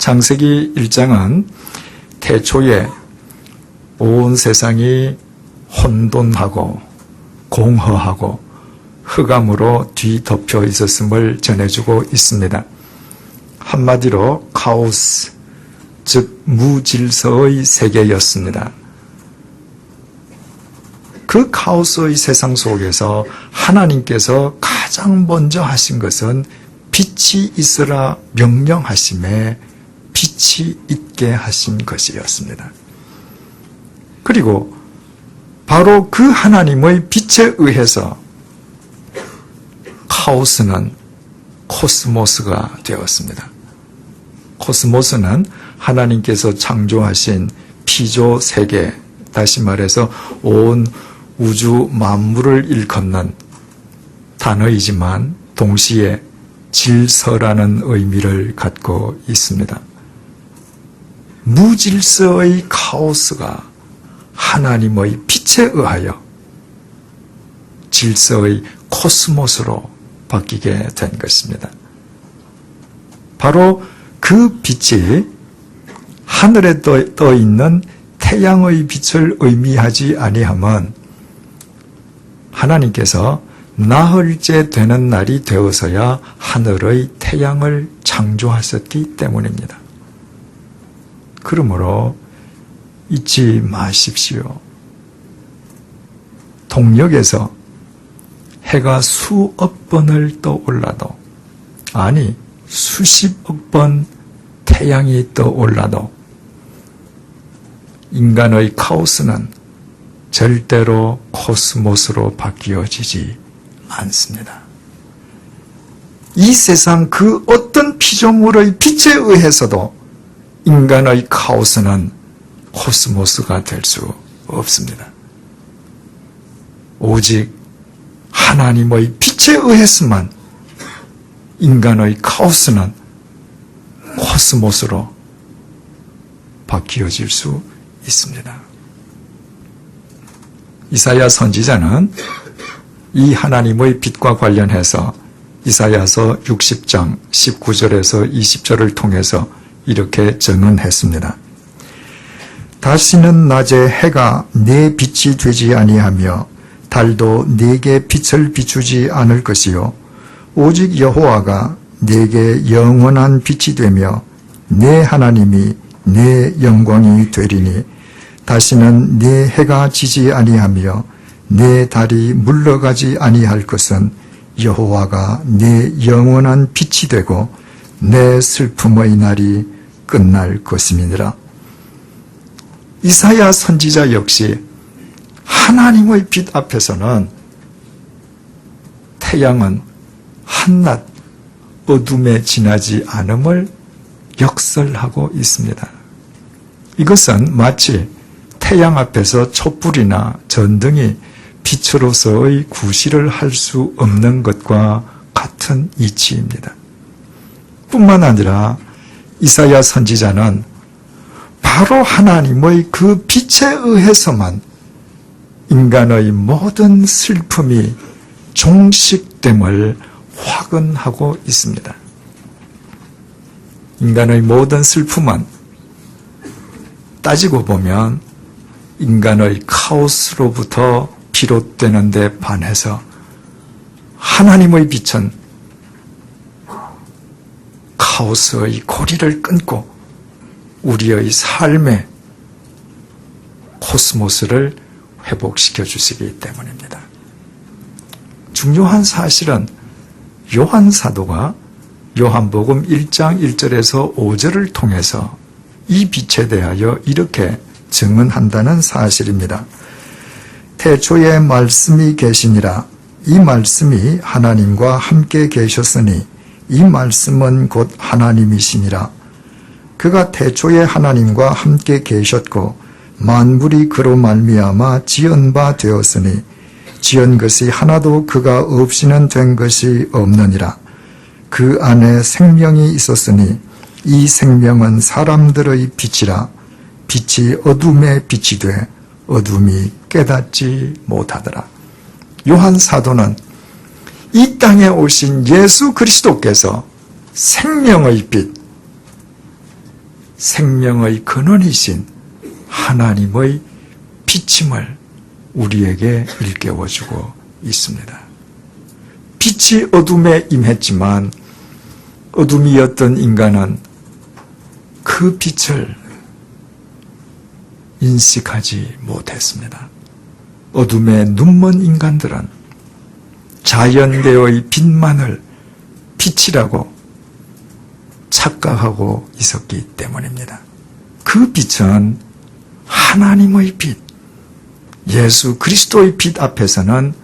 창세기 1장은 태초에 온 세상이 혼돈하고 공허하고 흑암으로 뒤덮여 있었음을 전해주고 있습니다. 한마디로 카오스, 즉 무질서의 세계였습니다. 그 카오스의 세상 속에서 하나님께서 가장 먼저 하신 것은 빛이 있으라 명령하심에 빛이 있게 하신 것이었습니다. 그리고 바로 그 하나님의 빛에 의해서 카오스는 코스모스가 되었습니다. 코스모스는 하나님께서 창조하신 피조 세계, 다시 말해서 온 우주 만물을 일컫는 단어이지만 동시에 질서라는 의미를 갖고 있습니다. 무질서의 카오스가 하나님의 빛에 의하여 질서의 코스모스로 바뀌게 된 것입니다. 바로 그 빛이 하늘에 떠 있는 태양의 빛을 의미하지 아니함은 하나님께서 나흘째 되는 날이 되어서야 하늘의 태양을 창조하셨기 때문입니다. 그러므로 잊지 마십시오. 동력에서 해가 수억 번을 떠올라도, 아니 수십억 번 태양이 떠올라도 인간의 카오스는 절대로 코스모스로 바뀌어지지 않습니다. 이 세상 그 어떤 피조물의 빛에 의해서도 인간의 카오스는 코스모스가 될 수 없습니다. 오직 하나님의 빛에 의해서만 인간의 카오스는 코스모스로 바뀌어질 수 있습니다. 이사야 선지자는 이 하나님의 빛과 관련해서 이사야서 60장 19절에서 20절을 통해서 이렇게 전언했습니다. 다시는 낮에 해가 내 빛이 되지 아니하며 달도 내게 빛을 비추지 않을 것이요 오직 여호와가 내게 영원한 빛이 되며 내 하나님이 내 영광이 되리니 다시는 내 해가 지지 아니하며 내 달이 물러가지 아니할 것은 여호와가 내 영원한 빛이 되고 내 슬픔의 날이 끝날 것임이니라. 이사야 선지자 역시 하나님의 빛 앞에서는 태양은 한낮 어둠에 지나지 않음을 역설하고 있습니다. 이것은 마치 태양 앞에서 촛불이나 전등이 빛으로서의 구실을 할 수 없는 것과 같은 이치입니다. 뿐만 아니라 이사야 선지자는 바로 하나님의 그 빛에 의해서만 인간의 모든 슬픔이 종식됨을 확언하고 있습니다. 인간의 모든 슬픔은 따지고 보면 인간의 카오스로부터 비롯되는 데 반해서 하나님의 빛은 카오스의 고리를 끊고 우리의 삶의 코스모스를 회복시켜 주시기 때문입니다. 중요한 사실은 요한 사도가 요한복음 1장 1절에서 5절을 통해서 이 빛에 대하여 이렇게 증언한다는 사실입니다. 태초에 말씀이 계시니라. 이 말씀이 하나님과 함께 계셨으니 이 말씀은 곧 하나님이시니라. 그가 태초에 하나님과 함께 계셨고 만물이 그로 말미암아 지은 바 되었으니 지은 것이 하나도 그가 없이는 된 것이 없느니라. 그 안에 생명이 있었으니 이 생명은 사람들의 빛이라. 빛이 어둠에 빛이 돼 어둠이 깨닫지 못하더라. 요한 사도는 이 땅에 오신 예수 그리스도께서 생명의 빛, 생명의 근원이신 하나님의 빛임을 우리에게 일깨워주고 있습니다. 빛이 어둠에 임했지만 어둠이었던 인간은 그 빛을 인식하지 못했습니다. 어둠에 눈먼 인간들은 자연계의 빛만을 빛이라고 착각하고 있었기 때문입니다. 그 빛은 하나님의 빛, 예수 그리스도의 빛 앞에서는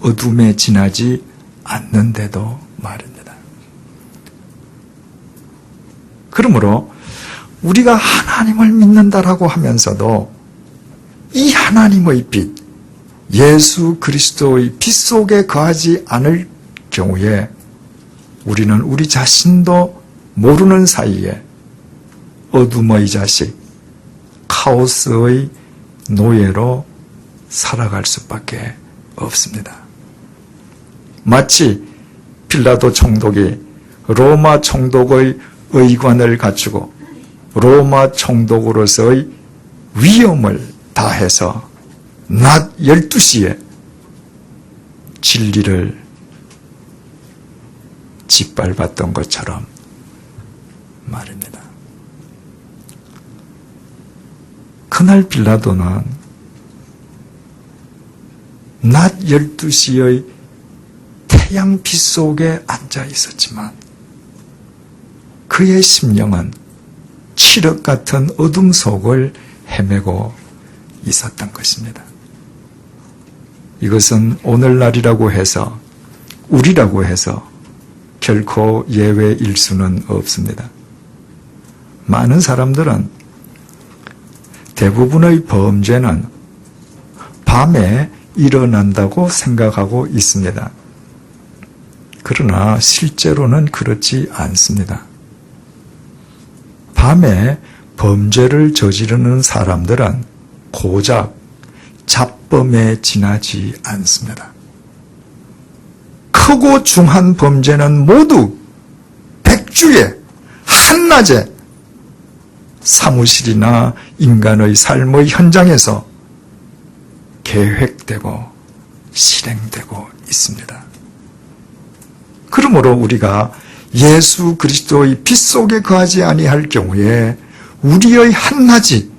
어둠에 지나지 않는데도 말입니다. 그러므로 우리가 하나님을 믿는다라고 하면서도 이 하나님의 빛, 예수 그리스도의 빛 속에 거하지 않을 경우에 우리는 우리 자신도 모르는 사이에 어둠의 자식, 카오스의 노예로 살아갈 수밖에 없습니다. 마치 빌라도 총독이 로마 총독의 의관을 갖추고 로마 총독으로서의 위엄을 다해서 낮 12시에 진리를 짓밟았던 것처럼 말입니다. 그날 빌라도는 낮 12시의 태양빛 속에 앉아 있었지만 그의 심령은 칠흑 같은 어둠 속을 헤매고 있었던 것입니다. 이것은 오늘날이라고 해서, 우리라고 해서 결코 예외일 수는 없습니다. 많은 사람들은 대부분의 범죄는 밤에 일어난다고 생각하고 있습니다. 그러나 실제로는 그렇지 않습니다. 밤에 범죄를 저지르는 사람들은 고작 잡범에 지나지 않습니다. 크고 중한 범죄는 모두 백주에 한낮에 사무실이나 인간의 삶의 현장에서 계획되고 실행되고 있습니다. 그러므로 우리가 예수 그리스도의 빛 속에 거하지 아니할 경우에 우리의 한낮이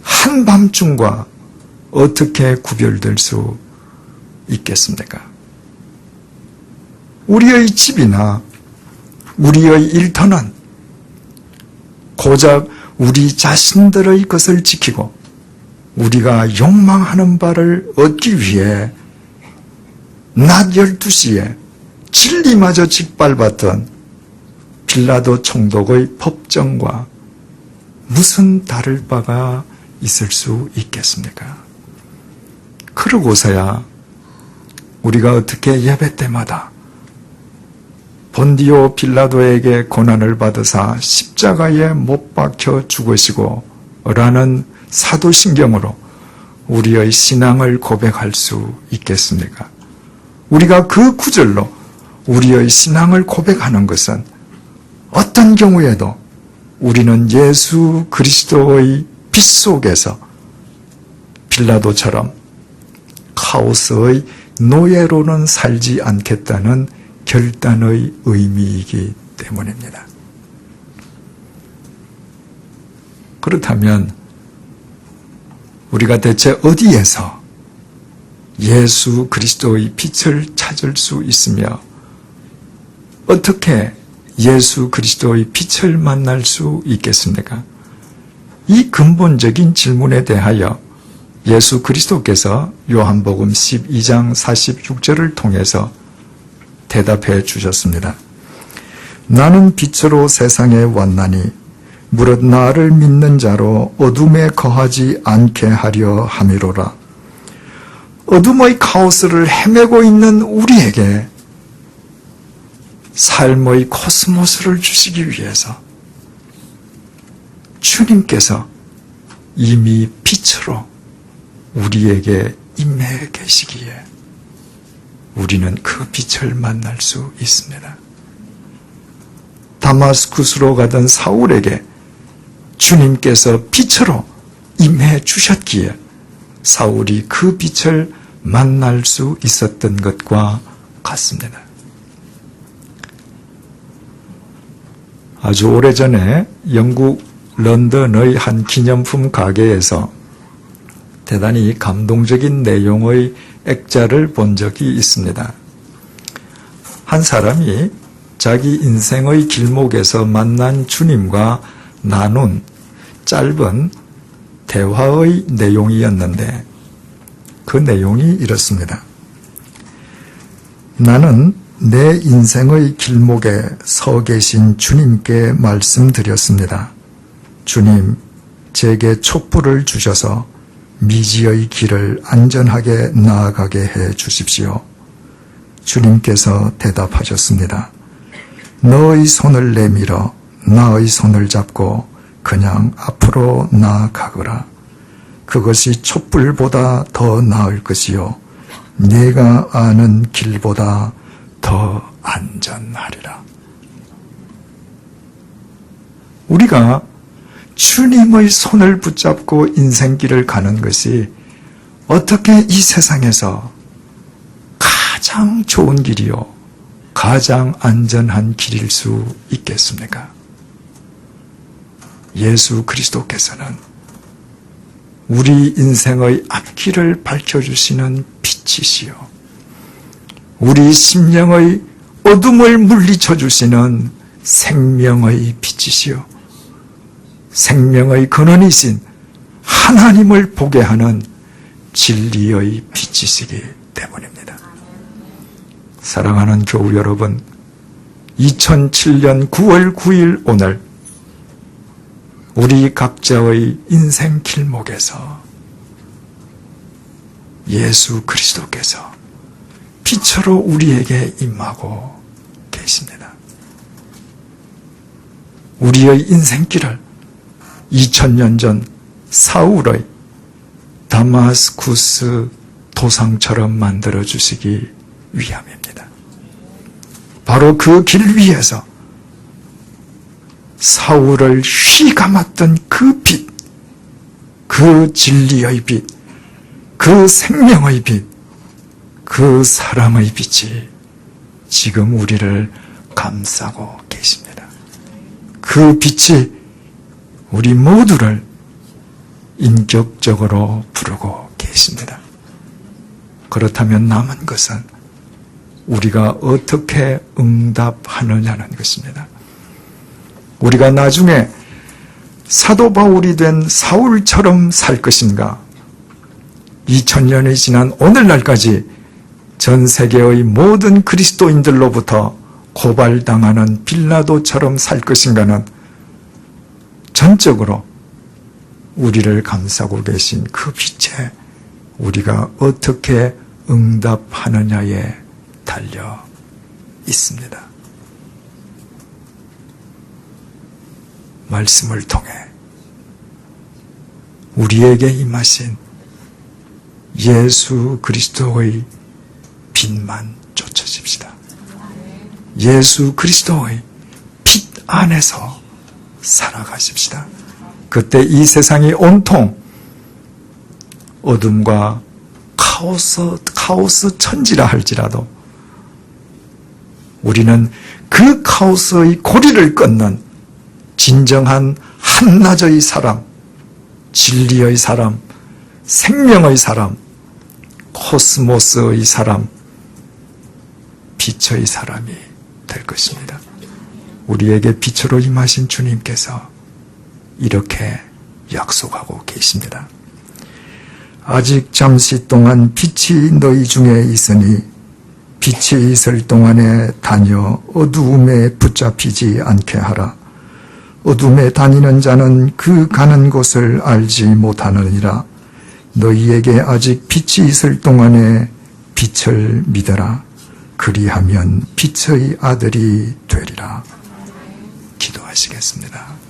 한밤중과 어떻게 구별될 수 있겠습니까? 우리의 집이나 우리의 일터는 고작 우리 자신들의 것을 지키고 우리가 욕망하는 바를 얻기 위해 낮 12시에 진리마저 짓밟았던 빌라도 총독의 법정과 무슨 다를 바가 있을 수 있겠습니까? 그러고서야 우리가 어떻게 예배 때마다 본디오 빌라도에게 고난을 받으사 십자가에 못 박혀 죽으시고 라는 사도신경으로 우리의 신앙을 고백할 수 있겠습니까? 우리가 그 구절로 우리의 신앙을 고백하는 것은 어떤 경우에도 우리는 예수 그리스도의 빛 속에서 빌라도처럼 카오스의 노예로는 살지 않겠다는 결단의 의미이기 때문입니다. 그렇다면 우리가 대체 어디에서 예수 그리스도의 빛을 찾을 수 있으며 어떻게 예수 그리스도의 빛을 만날 수 있겠습니까? 이 근본적인 질문에 대하여 예수 그리스도께서 요한복음 12장 46절을 통해서 대답해 주셨습니다. 나는 빛으로 세상에 왔나니 무릇 나를 믿는 자로 어둠에 거하지 않게 하려 함이로라. 어둠의 카오스를 헤매고 있는 우리에게 삶의 코스모스를 주시기 위해서 주님께서 이미 빛으로 우리에게 임해 계시기에 우리는 그 빛을 만날 수 있습니다. 다마스쿠스로 가던 사울에게 주님께서 빛으로 임해 주셨기에 사울이 그 빛을 만날 수 있었던 것과 같습니다. 아주 오래전에 영국 런던의 한 기념품 가게에서 대단히 감동적인 내용의 액자를 본 적이 있습니다. 한 사람이 자기 인생의 길목에서 만난 주님과 나눈 짧은 대화의 내용이었는데 그 내용이 이렇습니다. 나는 내 인생의 길목에 서 계신 주님께 말씀드렸습니다. 주님, 제게 촛불을 주셔서 미지의 길을 안전하게 나아가게 해 주십시오. 주님께서 대답하셨습니다. 너의 손을 내밀어 나의 손을 잡고 그냥 앞으로 나아가거라. 그것이 촛불보다 더 나을 것이요 내가 아는 길보다 더 안전하리라. 우리가 주님의 손을 붙잡고 인생길을 가는 것이 어떻게 이 세상에서 가장 좋은 길이요 가장 안전한 길일 수 있겠습니까? 예수 그리스도께서는 우리 인생의 앞길을 밝혀주시는 빛이시요 우리 심령의 어둠을 물리쳐주시는 생명의 빛이시요 생명의 근원이신 하나님을 보게 하는 진리의 빛이시기 때문입니다. 사랑하는 교우 여러분, 2007년 9월 9일 오늘 우리 각자의 인생 길목에서 예수 그리스도께서 빛으로 우리에게 임하고 계십니다. 우리의 인생길을 2000년 전 사울의 다마스쿠스 도상처럼 만들어 주시기 위함입니다. 바로 그 길 위에서 사울을 휘감았던 그 빛, 그 진리의 빛, 그 생명의 빛, 그 사랑의 빛이 지금 우리를 감싸고 계십니다. 그 빛이 우리 모두를 인격적으로 부르고 계십니다. 그렇다면 남은 것은 우리가 어떻게 응답하느냐는 것입니다. 우리가 나중에 사도 바울이 된 사울처럼 살 것인가? 2000년이 지난 오늘날까지 전 세계의 모든 그리스도인들로부터 고발당하는 빌라도처럼 살 것인가는 전적으로 우리를 감싸고 계신 그 빛에 우리가 어떻게 응답하느냐에 달려 있습니다. 말씀을 통해 우리에게 임하신 예수 그리스도의 빛만 쫓으십시다. 예수 그리스도의 빛 안에서 살아가십시다. 그때 이 세상이 온통 어둠과 카오스 천지라 할지라도 우리는 그 카오스의 고리를 끊는 진정한 한낮의 사람, 진리의 사람, 생명의 사람, 코스모스의 사람, 빛의 사람이 될 것입니다. 우리에게 빛으로 임하신 주님께서 이렇게 약속하고 계십니다. 아직 잠시 동안 빛이 너희 중에 있으니 빛이 있을 동안에 다녀 어두움에 붙잡히지 않게 하라. 어둠에 다니는 자는 그 가는 곳을 알지 못하느니라. 너희에게 아직 빛이 있을 동안에 빛을 믿어라. 그리하면 빛의 아들이 되리라. 기도하시겠습니다.